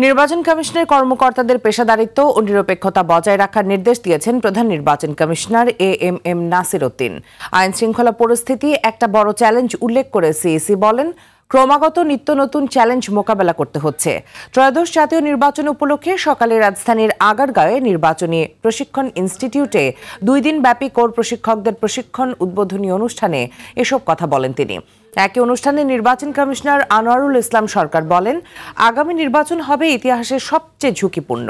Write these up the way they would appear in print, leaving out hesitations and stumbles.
নির্বাচন কমিশনের কর্মকর্তাদের পেশাদারিত্ব ও নিরপেক্ষতা বজায় রাখার নির্দেশ দিয়েছেন প্রধান নির্বাচন কমিশনার এএমএম নাসির উদ্দিন। আইন শৃঙ্খলা পরিস্থিতি একটা বড় চ্যালেঞ্জ উল্লেখ করে সিইসি বলেন, ক্রমাগত নিত্য নতুন চ্যালেঞ্জ মোকাবেলা করতে হচ্ছে। ত্রয়োদশ জাতীয় নির্বাচন উপলক্ষে সকালে রাজধানীর আগারগাঁওয়ে নির্বাচনী প্রশিক্ষণ ইনস্টিটিউটে 2 দিন ব্যাপী কোর প্রশিক্ষকদের প্রশিক্ষণ উদ্বোধনী অনুষ্ঠানে এসব কথা বলেন তিনি। একই অনুষ্ঠানে নির্বাচন কমিশনার আনোয়ারুল ইসলাম সরকার বলেন, আগামী নির্বাচন হবে ইতিহাসের সবচেয়ে ঝুঁকিপূর্ণ।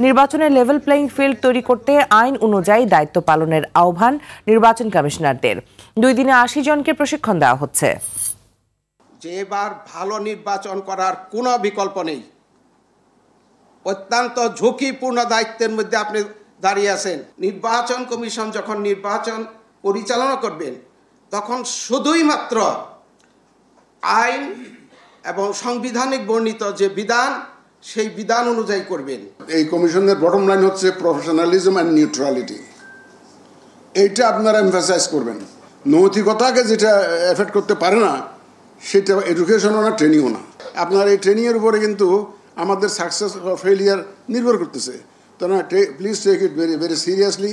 নির্বাচনের লেভেল প্লেইং ফিল্ড তৈরি করতে আইন অনুযায়ী দায়িত্ব পালনের আহ্বান নির্বাচন কমিশনারদের। 2 দিনে 80 জনকে প্রশিক্ষণ দেওয়া হচ্ছে। যে এবার ভালো নির্বাচন করার কোনো বিকল্প নেই। অত্যন্ত ঝুঁকিপূর্ণ দায়িত্বের মধ্যে আপনি দাঁড়িয়ে আছেন। নির্বাচন কমিশন যখন নির্বাচন পরিচালনা করবেন তখন শুধুই মাত্র আইন এবং সাংবিধানিক বর্ণিত যে বিধান সেই বিধান অনুযায়ী করবেন। এই কমিশনের বটম লাইন হচ্ছে প্রফেশনালিজম অ্যান্ড নিউট্রালিটি। এইটা আপনারা এমফাসাইজ করবেন। নৈতিকতাকে যেটা এফেক্ট করতে পারে না সেটা এডুকেশনও না, ট্রেনিংও না। আপনার এই ট্রেনিংয়ের উপরে কিন্তু আমাদের সাকসেস বা ফেলিয়ার নির্ভর করতেছে। তো না, please take it very very seriously.